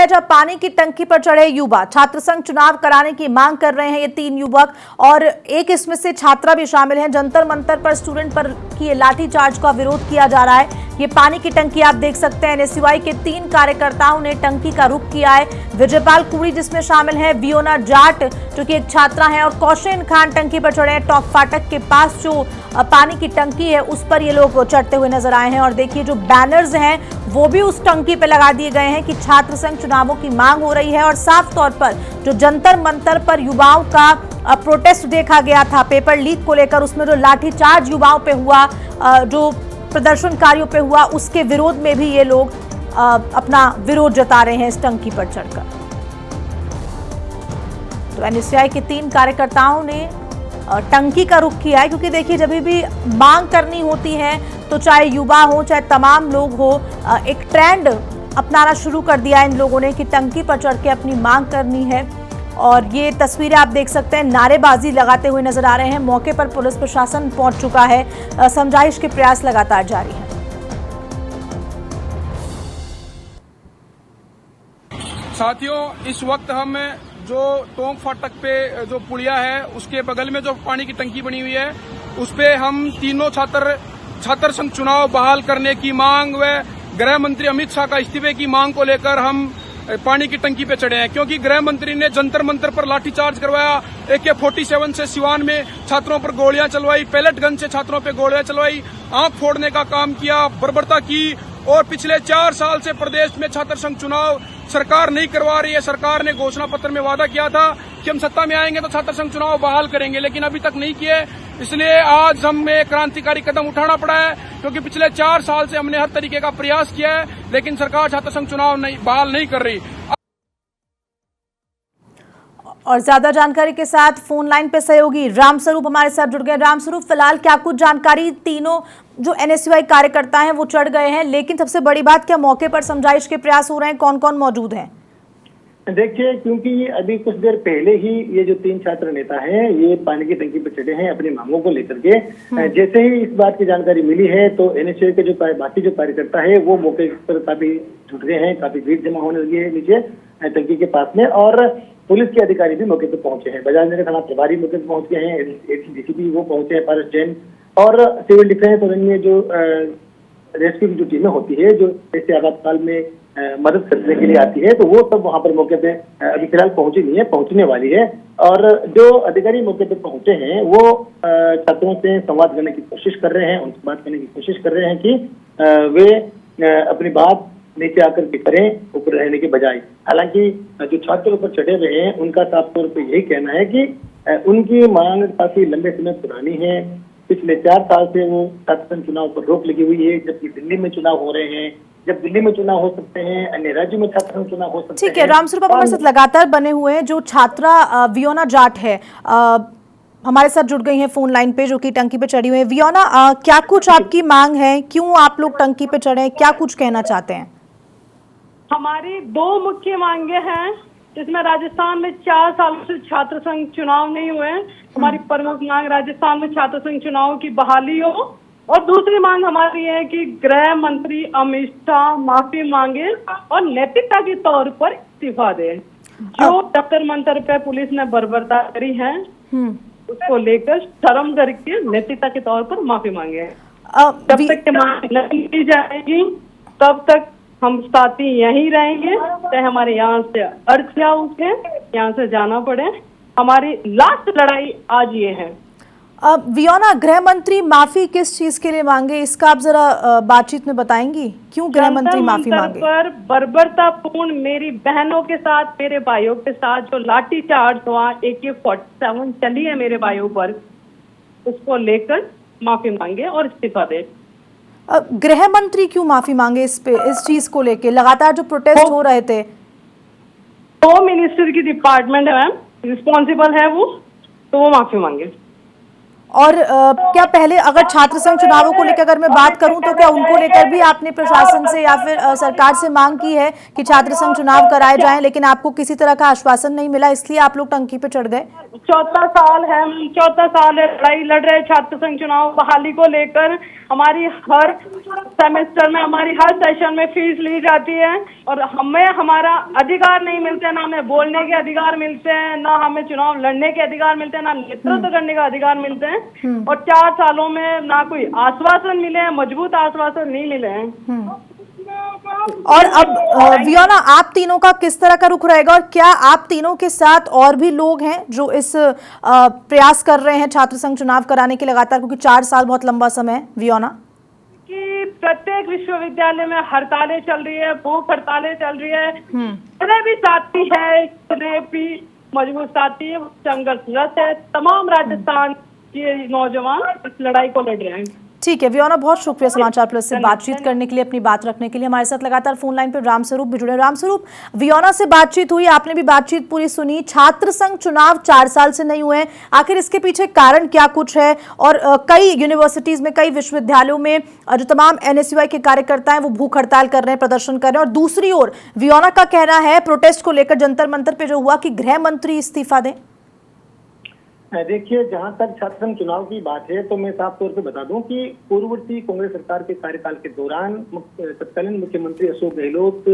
है जहां पानी की टंकी पर चढ़े युवा छात्र संघ चुनाव कराने की मांग कर रहे हैं। ये 3 युवक और एक इसमें से छात्रा भी शामिल हैं। जंतर मंतर पर स्टूडेंट पर किए लाठीचार्ज का विरोध किया जा रहा है। ये पानी की टंकी आप देख सकते हैं। एनएसयूआई के 3 कार्यकर्ताओं ने टंकी का रुख किया है। विजयपाल कुड़ी जिसमें शामिल है, वियोना जाट जो कि एक छात्रा है, और कौशिन खान टंकी पर चढ़े हैं। टॉक फाटक के पास जो पानी की टंकी है उस पर ये लोग चढ़ते हुए नजर आए हैं। और देखिए जो बैनर्स हैं वो भी उस टंकी पे लगा दिए गए हैं कि छात्र संघ चुनावों की मांग हो रही है। और साफ तौर पर जो जंतर मंतर पर युवाओं का प्रोटेस्ट देखा गया था पेपर लीक को लेकर, उसमें जो लाठीचार्ज युवाओं पे हुआ, जो प्रदर्शनकारियों पे हुआ, उसके विरोध में भी ये लोग अपना विरोध जता रहे हैं इस टंकी पर चढ़कर। तो एनएसयूआई के 3 कार्यकर्ताओं ने टंकी का रुख किया है, क्योंकि देखिए जब भी मांग करनी होती है तो चाहे युवा हो चाहे तमाम लोग हो, एक ट्रेंड अपनाना शुरू कर दिया है इन लोगों ने कि टंकी पर चढ़ के अपनी मांग करनी है। और ये तस्वीरें आप देख सकते हैं, नारेबाजी लगाते हुए नजर आ रहे हैं। मौके पर पुलिस प्रशासन पहुंच चुका है। समझाइश के प्रयास लगातार जारी हैं। साथियों, इस वक्त हम जो टोंक फाटक पे जो पुलिया है उसके बगल में जो पानी की टंकी बनी हुई है उस पे हम तीनों छात्र संघ चुनाव बहाल करने की मांग व गृह मंत्री अमित शाह का इस्तीफे की मांग को लेकर हम पानी की टंकी पे चढ़े हैं, क्योंकि गृह मंत्री ने जंतर मंतर पर लाठीचार्ज करवाया। AK-47 से सिवान में छात्रों पर गोलियां चलवाई, पैलेट गन से छात्रों पे गोलियां चलवाई, आंख फोड़ने का काम किया, बर्बरता की। और पिछले 4 साल से प्रदेश में छात्र संघ चुनाव सरकार नहीं करवा रही है। सरकार ने घोषणा पत्र में वादा किया था कि हम सत्ता में आएंगे तो छात्र संघ चुनाव बहाल करेंगे, लेकिन अभी तक नहीं किए। इसलिए आज हमें क्रांतिकारी कदम उठाना पड़ा है, क्योंकि पिछले 4 साल से हमने हर तरीके का प्रयास किया है, लेकिन सरकार छात्र संघ चुनाव बहाल नहीं कर रही। और ज्यादा जानकारी के साथ फोन लाइन पे सहयोगी रामस्वरूप हमारे साथ जुड़ गए। रामस्वरूप, फिलहाल क्या कुछ जानकारी? तीनों जो एनएसयूआई कार्यकर्ता हैं वो चढ़ गए हैं, लेकिन सबसे बड़ी बात, क्या मौके पर समझाइश के प्रयास हो रहे हैं? कौन कौन मौजूद हैं? देखिए, क्योंकि अभी कुछ देर पहले ही ये जो 3 छात्र नेता हैं ये पानी की टंकी पर चढ़े हैं अपनी मांगों को लेकर के। जैसे ही इस बात की जानकारी मिली है तो एनएसयूआई के जो बाकी जो कार्यकर्ता है वो मौके पर काफी जुट गए हैं। काफी भीड़ जमा होने लगी है नीचे टंकी के पास में, और पुलिस के अधिकारी भी मौके पर पहुंचे हैं। बाजार नगर थाना प्रभारी मौके पर पहुंच गए हैं, डीसीपी वो पहुंचे हैं, पारस जैन, और सिविल डिफेंस और अन्य जो रेस्क्यू की जो टीमें होती है जो ऐसे आपातकाल में मदद करने के लिए आती है, तो वो सब वहां पर मौके पे अभी फिलहाल पहुंची नहीं है, पहुंचने वाली है। और जो अधिकारी मौके पे पहुंचे हैं वो छात्रों से संवाद करने की कोशिश कर रहे हैं, उनसे बात करने की कोशिश कर रहे हैं कि वे अपनी बात नीचे आकर के करें, ऊपर रहने के बजाय। हालांकि जो छात्र ऊपर चढ़े हुए हैं उनका साफ तौर पर यही कहना है कि उनकी मांग काफी लंबे समय पुरानी है। पिछले 4 साल से वो छात्र संघ चुनाव पर रोक लगी हुई है, जबकि दिल्ली में चुनाव हो रहे हैं। जब दिल्ली में चुनाव हो सकते हैं, अन्य राज्यों में छात्र संघ चुनाव हो सकते हैं। ठीक है, रामस्वरूप हमारे साथ लगातार बने हुए हैं। जो छात्रा वियोना जाट है हमारे साथ जुड़ गई हैं फोन लाइन पे, जो कि टंकी पे चढ़ी हुई है। वियोना, क्या कुछ आपकी मांग है? क्यों आप लोग टंकी पे चढ़े? क्या कुछ कहना चाहते हैं? हमारी 2 मुख्य मांगे हैं, जिसमें राजस्थान में 4 साल से छात्र संघ चुनाव नहीं हुए। हमारी प्रमुख मांग राजस्थान में छात्र संघ चुनाव की बहाली हो, और दूसरी मांग हमारी है कि गृह मंत्री अमित शाह माफी मांगे और नैतिकता के तौर पर इस्तीफा दे। जो जंतर मंतर पे पुलिस ने बर्बरता करी है उसको लेकर शर्म करके नैतिकता के तौर पर माफी मांगे। जब तक मांग नहीं की जाएगी तब तक हम साथी यहीं रहेंगे, चाहे हमारे यहाँ से अर्थिया उठे, यहाँ से जाना पड़े। हमारी लास्ट लड़ाई आज ये है। वियोना, गृह मंत्री माफी किस चीज के लिए मांगे, इसका आप जरा बातचीत में बताएंगी? क्यों गृह मंत्री माफी मांगे? पर बर्बरतापूर्ण मेरी बहनों के साथ, मेरे भाइयों के साथ जो लाठीचार्ज हुआ, AK-47 चली है मेरे भाइयों पर, उसको लेकर माफी मांगे और इस्तीफा दे। गृह मंत्री क्यों माफी मांगे इस चीज को लेके? लगातार जो प्रोटेस्ट हो रहे थे। होम मिनिस्टर की डिपार्टमेंट है मैम, रिस्पॉन्सिबल है वो, तो वो माफी मांगे। और क्या पहले अगर छात्र संघ चुनावों को लेकर अगर मैं बात करूं तो क्या उनको लेकर भी आपने प्रशासन से या फिर सरकार से मांग की है कि छात्र संघ चुनाव कराए जाएं, लेकिन आपको किसी तरह का आश्वासन नहीं मिला, इसलिए आप लोग टंकी पे चढ़ गए? चौथा साल है लड़ाई लड़ रहे छात्र संघ चुनाव बहाली को लेकर। हमारी हर सेमेस्टर में, हमारी हर सेशन में फीस ली जाती है और हमें हमारा अधिकार नहीं मिलते हैं। ना हमें बोलने के अधिकार मिलते हैं, ना हमें चुनाव लड़ने के अधिकार मिलते हैं, ना नेतृत्व करने का अधिकार मिलते हैं। और 4 सालों में ना कोई आश्वासन मिले हैं, मजबूत आश्वासन नहीं मिले हैं। और अब वियोना, आप तीनों का किस तरह का रुख रहेगा और क्या आप तीनों के साथ और भी लोग हैं जो इस प्रयास कर रहे हैं छात्र संघ चुनाव कराने के लगातार, क्योंकि 4 साल बहुत लंबा समय है वियोना? कि प्रत्येक विश्वविद्यालय में हड़तालें चल रही है, भूख हड़तालें चल रही है। मेरे भी साथी है, भी मजबूत साथी है, संघर्षरत है। तमाम राजस्थान के नौजवान इस लड़ाई को लड़ रहे हैं। ठीक है वियोना, बहुत शुक्रिया समाचार प्लस से बातचीत करने के लिए, अपनी बात रखने के लिए। हमारे साथ लगातार फोन लाइन पर रामस्वरूप भी जुड़े। रामस्वरूप, वियोना से बातचीत हुई, आपने भी बातचीत पूरी सुनी। छात्र संघ चुनाव 4 साल से नहीं हुए, आखिर इसके पीछे कारण क्या कुछ है? और कई यूनिवर्सिटीज में, कई विश्वविद्यालयों में जो तमाम NSUI के कार्यकर्ता हैं वो भूख हड़ताल कर रहे हैं, प्रदर्शन कर रहे हैं। और दूसरी ओर वियोना का कहना है प्रोटेस्ट को लेकर जंतर मंतर पे जो हुआ कि गृह मंत्री इस्तीफा दें। देखिए, जहां तक छात्र संघ चुनाव की बात है तो मैं साफ तौर पे बता दूं कि पूर्ववर्ती कांग्रेस सरकार के कार्यकाल के दौरान तत्कालीन मुख्यमंत्री अशोक गहलोत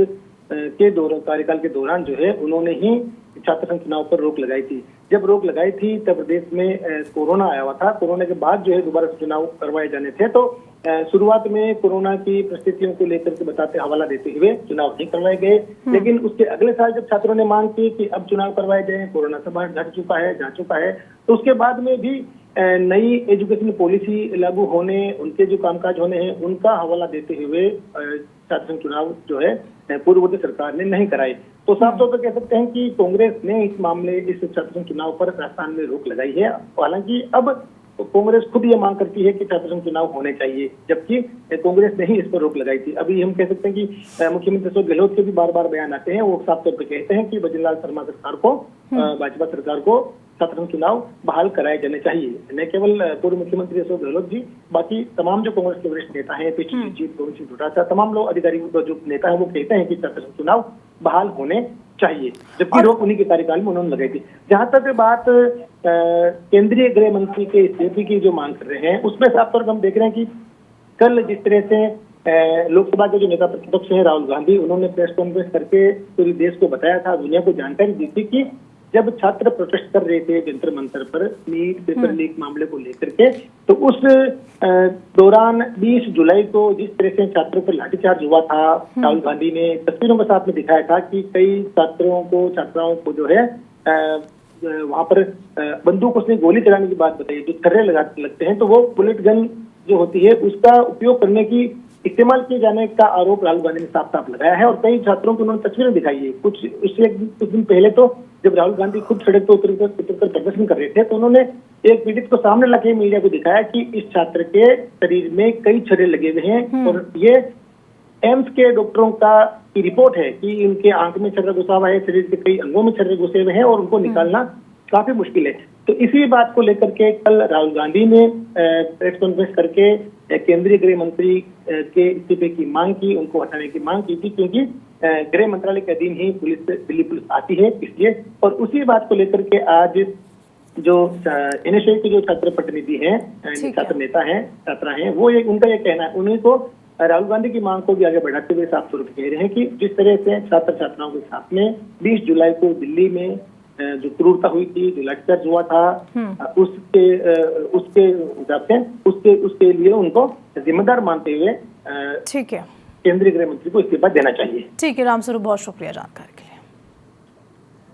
के कार्यकाल के दौरान जो है उन्होंने ही छात्र संघ चुनाव पर रोक लगाई थी। जब रोक लगाई थी तब प्रदेश में कोरोना आया हुआ था। कोरोना के बाद जो है दोबारा चुनाव करवाए जाने थे, तो शुरुआत में कोरोना की परिस्थितियों को लेकर के बताते हवाला देते हुए चुनाव नहीं करवाए गए। लेकिन उसके अगले साल जब छात्रों ने मांग की कि अब चुनाव करवाए जाए, कोरोना से बाहर जा चुका है, तो उसके बाद में भी नई एजुकेशन पॉलिसी लागू होने, उनके जो कामकाज होने हैं उनका हवाला देते हुए छात्र संघ चुनाव जो है पूर्ववर्ती सरकार ने नहीं कराए। तो साफ तौर पर कह सकते हैं कि कांग्रेस ने इस मामले, इस छात्र संघ चुनाव पर राजस्थान में रोक लगाई है। हालांकि अब कांग्रेस खुद ये मांग करती है कि छात्र संघ चुनाव होने चाहिए, जबकि कांग्रेस ने ही इस पर रोक लगाई थी। अभी हम कह सकते हैं कि मुख्यमंत्री अशोक गहलोत के भी बार बार बयान आते हैं, वो साफ तौर पर कहते हैं कि भजनलाल शर्मा सरकार को, भाजपा सरकार को छात्र संघ चुनाव बहाल कराए जाने चाहिए। न केवल पूर्व मुख्यमंत्री अशोक गहलोत जी, बाकी तमाम जो कांग्रेस के वरिष्ठ नेता हैं, जीत गोविंद, तमाम लोग अधिकारी जो नेता है वो कहते हैं कि छात्र संघ चुनाव बहाल होने चाहिए, जबकि रोक उन्हीं के कार्यकाल में उन्होंने लगाई थी। जहां तक बात केंद्रीय गृह मंत्री के इस्तीफे की जो मांग कर रहे हैं, उसमें साफ तौर पर हम देख रहे हैं कि कल जिस तरह से लोकसभा के जो नेता प्रतिपक्ष हैं राहुल गांधी, उन्होंने प्रेस कॉन्फ्रेंस करके पूरे देश को बताया था, दुनिया को जानकारी दी थी कि जब छात्र प्रोटेस्ट कर रहे थे जंतर मंतर पर नीट पेपर लीक मामले को लेकर के, तो उस दौरान 20 जुलाई को जिस तरह से छात्रों पर लाठीचार्ज हुआ था, राहुल गांधी ने तस्वीरों के साथ में दिखाया था कि कई छात्राओं को जो है वहां पर बंदूकों से गोली चलाने की बात बताई, जो छर्रे लगते हैं, तो वो बुलेट गन जो होती है उसका उपयोग करने की, इस्तेमाल किए जाने का आरोप राहुल गांधी ने साफ साफ लगाया है। और कई छात्रों को उन्होंने तस्वीरें दिखाई है। कुछ दिन पहले तो जब राहुल गांधी खुद सड़क पर उतरकर प्रदर्शन कर रहे थे, तो उन्होंने एक पीड़ित को सामने लाके मीडिया को दिखाया कि इस छात्र के शरीर में कई छर्रे लगे हुए हैं। और ये एम्स के डॉक्टरों की रिपोर्ट है कि उनके आंख में छर्रा घुसा हुआ है, शरीर के कई अंगों में छर्रे घुसे हुए हैं और उनको निकालना काफी मुश्किल है। तो इसी बात को लेकर के कल राहुल गांधी ने प्रेस कॉन्फ्रेंस करके केंद्रीय गृह मंत्री के इस्तीफे की मांग की, उनको हटाने की मांग की थी, क्योंकि गृह मंत्रालय के अधीन ही दिल्ली पुलिस आती है इसलिए। और उसी बात को लेकर के आज जो NSUI के जो छात्र प्रतिनिधि हैं, छात्र नेता हैं, छात्रा हैं, वो उनका ये कहना है, उन्हीं को राहुल गांधी की मांग को भी आगे बढ़ाते हुए साफ तौर पर कह रहे हैं कि जिस तरह से छात्र छात्राओं के साथ में 20 जुलाई को दिल्ली में जो क्रूरता हुई थी, जो लाठीचार्ज हुआ था, उसके हिसाब से उसके लिए उनको जिम्मेदार मानते हुए ठीक है, केंद्रीय गृह मंत्री को इस्तीफा देना चाहिए। ठीक है रामस्वरूप, बहुत शुक्रिया जानकारी के लिए।